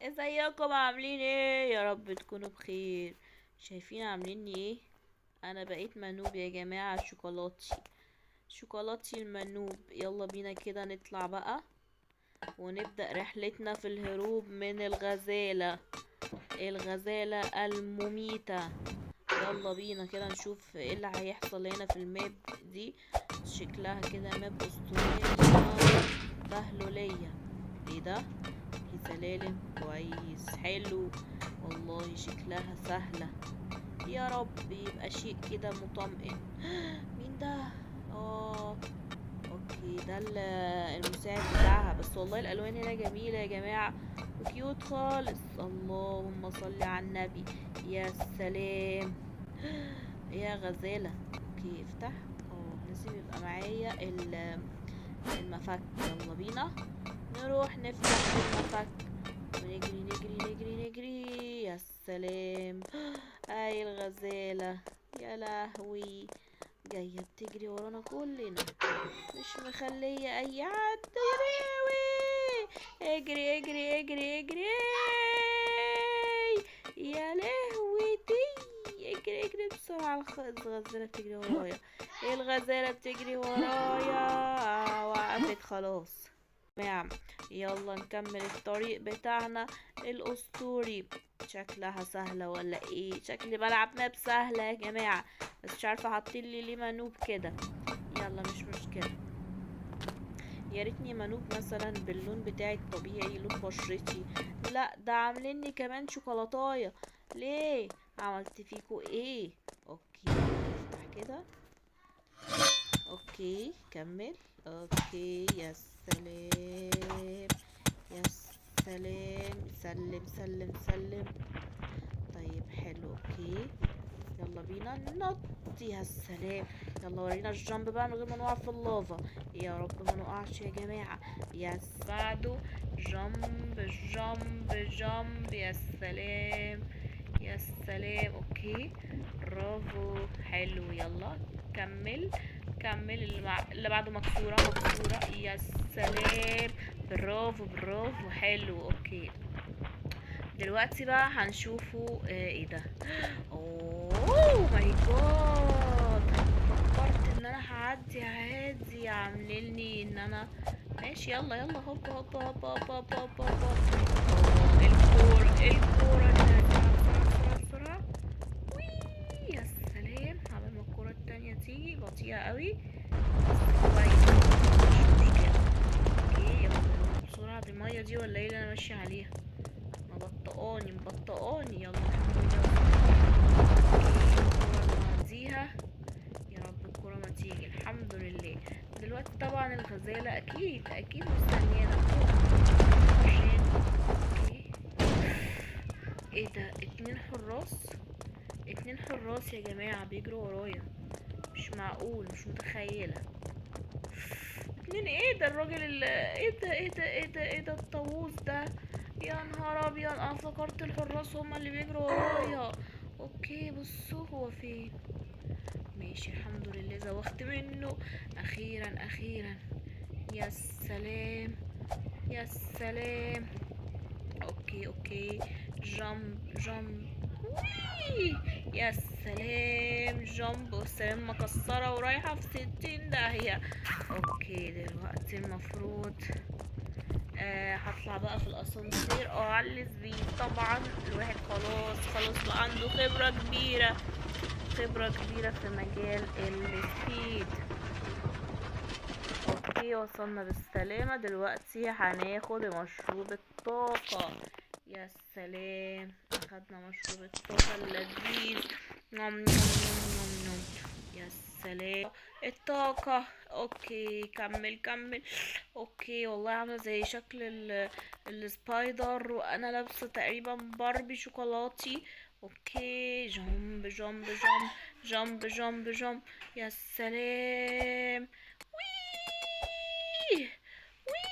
ازيكم عاملين ايه؟ يا رب تكونوا بخير. شايفين عاملين ايه؟ انا بقيت منوب يا جماعة، شوكولاتي شوكولاتي المنوب. يلا بينا كده نطلع بقى ونبدأ رحلتنا في الهروب من الغزالة المميتة. يلا بينا كده نشوف ايه اللي هيحصل هنا في الماب دي. شكلها كده ماب اسطورية بهلولية. ايه ده؟ في سلالم، كويس حلو. والله شكلها سهلة. يا رب يبقى شيء كده مطمئن. مين ده؟ اه، اوكي، ده المساعد بتاعها. بس والله الالوان هنا جميلة يا جماعة وكيوت خالص. اللهم صل على النبي. يا سلام. يا غزالة. اوكي افتح. لازم يبقى معايا المفك. يلا بينا نروح نفتح المفك ونجري نجري نجري نجري. يا سلام. اي الغزالة. يا لهوي، جاية بتجري ورانا كلنا، مش مخلية اي حد. يا لهوي، اجري اجري اجري اجري. يا لهوي دي. اجري اجري بسرعة. الغزالة بتجري ورايا. الغزالة بتجري ورايا. وقفت خلاص. جماعة يلا نكمل الطريق بتاعنا الأسطوري. شكلها سهلة ولا ايه؟ شكلي بلعب ماب سهلة يا جماعة، بس مش عارفة حاطينلي ليه منوب كده. يلا مش مشكلة. يا ريتني منوب مثلا باللون بتاعي الطبيعي، لون بشرتي. لا، ده عامليني كمان شوكولاتاية. ليه؟ عملت فيكو ايه؟ اوكي افتح كده. اوكي كمل. اوكي يا سلام. يا سلام. سلم سلم سلم. طيب حلو اوكي. يلا بينا ننط. يا سلام. يلا ورينا الجامب بقى من غير ما نقع في اللافا. يا رب ما نقعش يا جماعة. يا بعده جامب جامب جامب. يا سلام. يا سلام اوكي. برافو حلو. يلا كمل كمل. اللي بعده مكسورة مكسورة. يا سلام. برافو برافو حلو اوكي. دلوقتي بقى هنشوفه ايه ده. اوه ماي جاد، فكرت ان انا هعدي عادي، عامليني ان انا ماشي. يلا يلا هوب هوب هوب هوب هوب هوب هوب. الكورة الكورة اللي هتلعب بسرعة بسرعة بسرعة. وي يا سلام. عبال ما الكورة التانية تيجي بطيئة قوي. كويس مش مشكلة. اوكي يلا يلا بسرعة. دي المية دي ولا ايه اللي انا ماشية عليها؟ مبطئاني مبطئاني. يلا الحمد لله. الكورة نعديها. يا رب الكورة ما تيجي. الحمد لله. دلوقتي طبعا الغزالة اكيد اكيد مستنيانا فوق عشان اوكي. ايه ده؟ اتنين حراس. اتنين حراس يا جماعة بيجروا ورايا. مش معقول، مش متخيلة. اتنين ايه ده؟ الراجل ايه ده ايه ده ايه ده ايه ده الطاووس ده؟ يا نهار ابيض، انا فكرت الحراس هما اللي بيجروا ورايا. اوكي بصوا هو فين. ماشي الحمد لله، زوخت منه. اخيرا اخيرا. يا سلام. يا سلام. اوكي اوكي. جامب جامب. وي يا سلام. جامب والسلام مكسرة ورايحة في 60 داهية. اوكي دلوقتي المفروض هطلع بقى في الاسانسير او على السبيد. طبعا الواحد خلاص خلاص بقى عنده خبرة كبيرة، خبرة كبيرة في مجال السبيد. اوكي وصلنا بالسلامة. دلوقتي هناخد مشروب الطاقة. يا سلام. اخدنا مشروب الطاقة اللذيذ. نم نم نم نم نم. يا سلام. الطاقة. اوكي كمل كمل. اوكي والله عاملة زي شكل السبايدر وانا لابسة تقريبا باربي شوكولاتي. اوكي جامب جامب جامب جامب جامب جامب. يا سلام. وي وي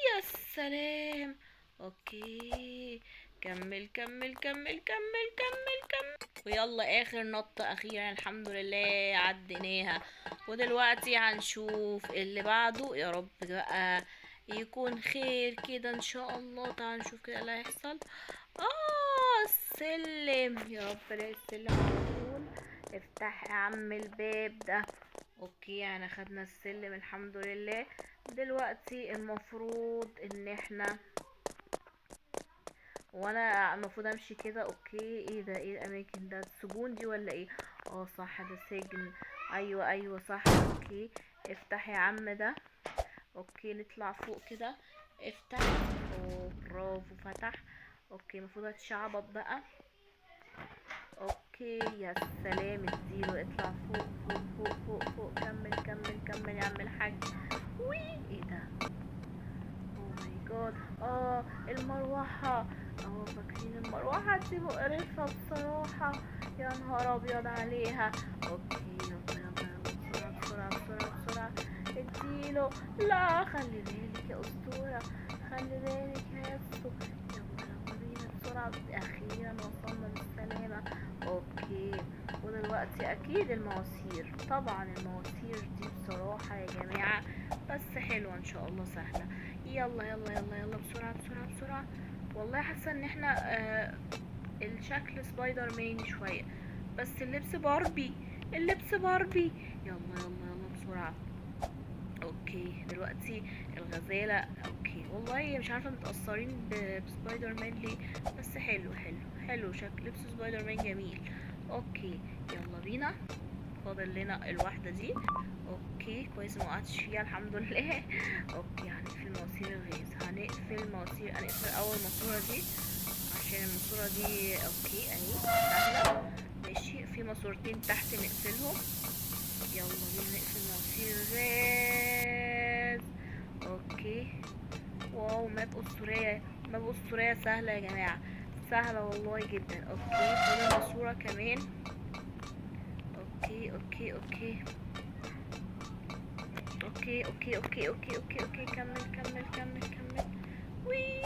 يا سلام. اوكي كمل كمل كمل كمل كمل كمل. ويلا اخر نطة اخيرا الحمد لله عديناها. ودلوقتي هنشوف اللي بعده. يا رب بقى يكون خير كده ان شاء الله. تعال نشوف كده اللي هيحصل. السلم، يا رب الاقي السلم على طول. افتح يا عم الباب ده. اوكي، يعني خدنا السلم الحمد لله. دلوقتي المفروض ان احنا، وانا المفروض امشي كده. اوكي، ايه ده؟ ايه الاماكن ده؟ السجون دي ولا ايه؟ صح، ده سجن. ايوه ايوه صح. اوكي، افتح يا عم ده. اوكي، نطلع فوق كده. افتح. برافو، فتح. اوكي، المفروض اتشعبط بقى. اوكي، يا سلام، اديله. اطلع فوق فوق فوق فوق فوق. كمل كمل كمل يا عم الحاج. وي، ايه ده؟ اوه ماي جاد. المروحة. فاكرين المروحة دي مقرفة بصراحة. يا نهار ابيض عليها. اوكي، يلا يلا يلا، بسرعة بسرعة بسرعة بسرعة. اديله. لا، خلي بالك يا اسطورة. خلي بالك يا ياسو. يلا يلا بينا بسرعة. اخيرا وصلنا بالسلامة. اوكي، ودلوقتي اكيد المواسير. طبعا المواسير دي بصراحة يا جماعة بس حلوة ان شاء الله، سهلة. يلا يلا يلا يلا، بسرعة بسرعة بسرعة. والله حاسة ان احنا الشكل سبايدر مان شوية، بس اللبس باربي. اللبس باربي. يلا يلا يلا بسرعة. اوكي، دلوقتي الغزالة. اوكي، والله مش عارفة متأثرين بسبايدر مان ليه، بس حلو حلو حلو، شكل لبس سبايدر مان جميل. اوكي، يلا بينا. فاضل لنا الواحدة دي. اوكي، كويس ما وقعتش فيها الحمد لله. اوكي، هنقفل مواسير الغاز. هنقفل اول ماسورة دي، عشان الماسورة دي اوكي اهي سهلة. ماشي، في ماسورتين تحت نقفلهم. يلا بينا نقفل مواسير الغاز. اوكي. واو، ماب اسطورية. ماب اسطورية سهلة يا جماعة، سهلة والله جدا. اوكي، فاضل ماسورة كمان. اوكي اوكي اوكي اوكي اوكي اوكي اوكي اوكي اوكي، كمل كمل كمل كمل. وي،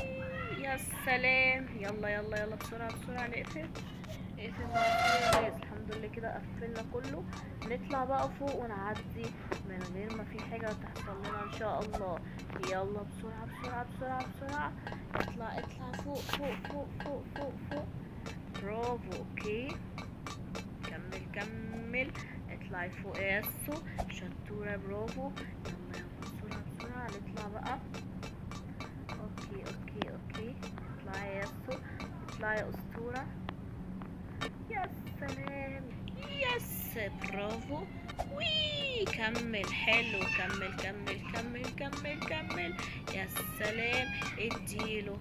يا سلام. يلا يلا يلا، بسرعة بسرعة نقفل. اقفل مواسير الغاز. الحمد لله كده قفلنا كله. نطلع بقى فوق ونعدي من غير ما في حاجة تحصل لنا ان شاء الله. يلا بسرعة بسرعة بسرعة بسرعة. اطلع اطلع فوق فوق فوق فوق فوق فوق. برافو. اوكي، كمل كمل. اطلعي فوق يا ياسو. شطورة، برافو. يلا يلا بسرعة بسرعة نطلع بقى. اوكي اوكي اوكي، اطلعي يا ياسو. اطلعي يا اسطورة. يا سلام. يس، برافو. وي، كمل حلو. كمل كمل كمل كمل كمل. يا سلام، اديله.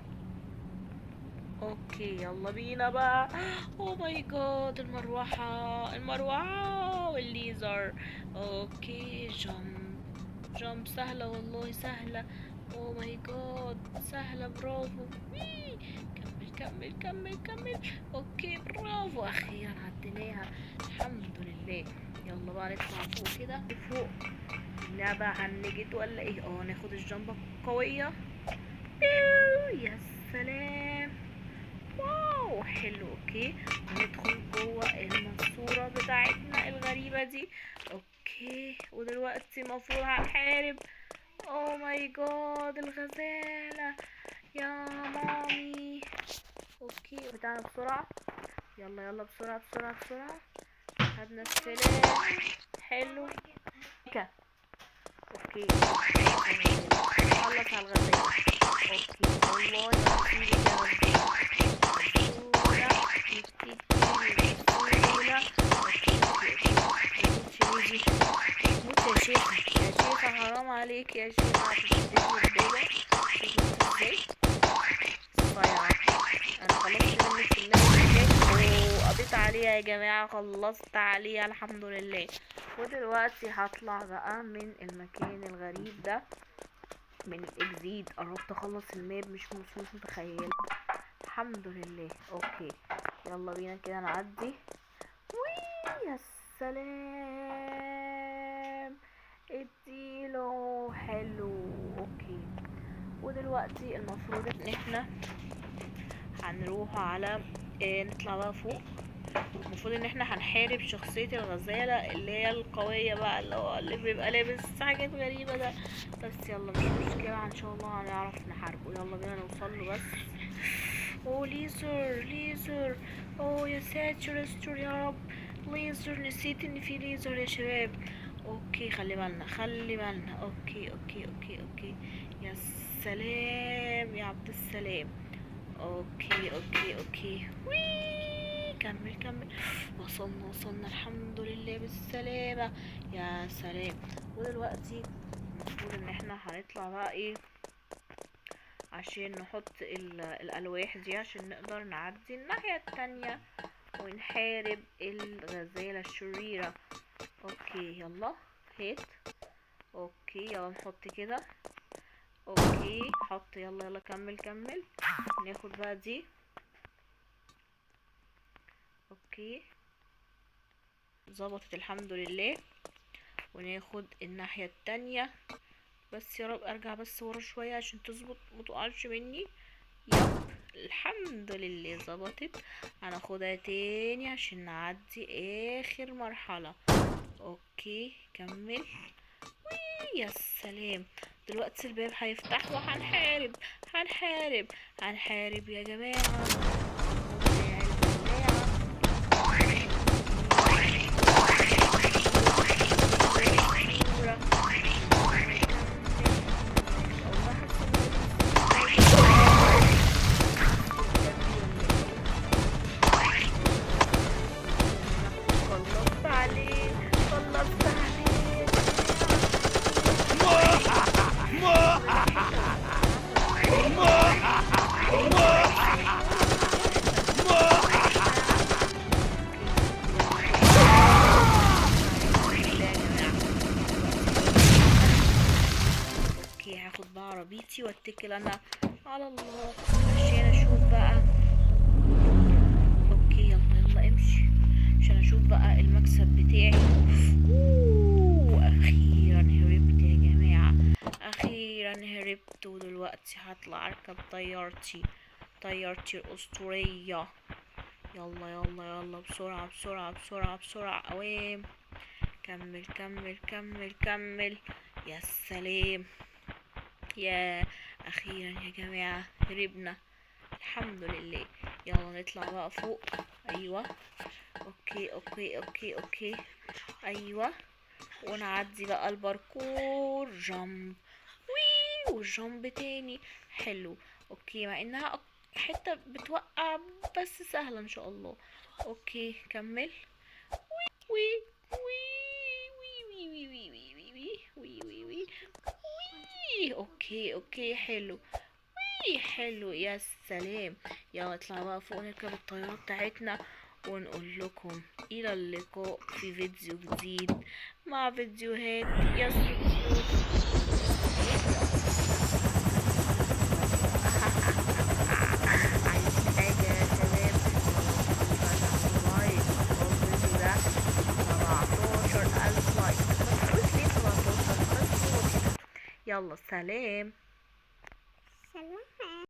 اوكي، يلا بينا بقى. او ماي جاد، المروحة المروحة والليزر. اوكي، جمب. جمب سهلة والله سهلة. او ماي جاد، سهلة، برافو. وي، كمل كمل كمل كمل. اوكي، برافو، اخيرا عديناها الحمد لله. يلا بقى نطلع فوق كده. فوق اللعبة هنجد ولا ايه؟ ناخد الجنبة قوية. يا سلام. واو، حلو. اوكي، ندخل جوه المنصورة بتاعتنا الغريبة دي. اوكي، ودلوقتي المفروض هنحارب. او ماي جاد، الغزالة يا مامي. اوكي، بتاعنا بسرعة. يلا يلا بسرعة بسرعة بسرعة. خدنا السلاح. حلو. اوكي، خلص على الغزالة. اوكي، والله موت يا شيخة. يا شيخة حرام عليك يا شيخة، هتشتري ازاي؟ صايعة. انا خلصت منك في اللعبة، وقضيت عليها يا جماعة، خلصت عليها الحمد لله. ودلوقتي هطلع بقى من المكان الغريب ده، من الاكزيت. قربت اخلص الماب، مش متخيلة. الحمد لله. اوكي، يلا بينا كده نعدي. وي، يا سلام، اديله. حلو. اوكي، ودلوقتي المفروض ان احنا هنروح على نطلع بقى فوق. المفروض ان احنا هنحارب شخصية الغزالة اللي هي القوية بقى، اللي هو اللي بيبقى لابس حاجات غريبة ده. بس يلا مش مشكلة، ان شاء الله هنعرف نحاربه. يلا بينا نوصل له بس. اوه ليزر ليزر، اوه يا ساتر يستر يا رب. ليزر، نسيت ان في ليزر يا شباب. اوكي خلي بالنا خلي بالنا. اوكي اوكي اوكي اوكي. يا سلام يا عبد السلام. اوكي اوكي اوكي. وي كمل كمل. وصلنا وصلنا الحمد لله بالسلامة. يا سلام. ودلوقتي المفروض ان احنا هنطلع بقى ايه عشان نحط الالواح دي عشان نقدر نعدي الناحية التانية ونحارب الغزالة الشريرة. اوكي يلا هات. اوكي يلا نحط كده. اوكي حط يلا يلا كمل كمل. ناخد بقى دي. اوكي ظبطت الحمد لله. وناخد الناحية التانية. بس يا رب ارجع بس ورا شوية عشان تظبط متقعش مني. يب الحمد لله ظبطت. هناخدها تاني عشان نعدي اخر مرحلة. اوكي كمل. وي يا سلام. دلوقتي الباب هيفتح وهنحارب. هنحارب هنحارب يا جماعة. خلصت عليه خلصت عليه. اوكي هاخد بقى عربيتي واتكل انا على الله عشان اشوف بقى. اوكي يلا يلا امشي عشان اشوف بقى المكسب بتاعي. اخيرا هربت يا جماعة، اخيرا هربت. ودلوقتي هطلع اركب طيارتي الاسطورية. يلا يلا يلا بسرعة بسرعة بسرعة بسرعة اوام. كمل كمل كمل كمل. يا سلام. يا اخيرا يا جماعة هربنا الحمد لله. يلا نطلع بقى فوق. ايوه اوكي اوكي اوكي اوكي. ايوه ونعدي بقى الباركور. جامب وي وجامب تاني. حلو. اوكي مع انها حتة بتوقع بس سهلة ان شاء الله. اوكي كمل. وي وي وي وي وي وي وي وي وي وي وي وي. اوكي اوكي حلو. وي حلو يا سلام. يلا نطلع بقى فوق نركب الطيارة بتاعتنا ونقول لكم الى اللقاء في فيديو جديد مع فيديوهات ياسر. يلا سلام. سلام.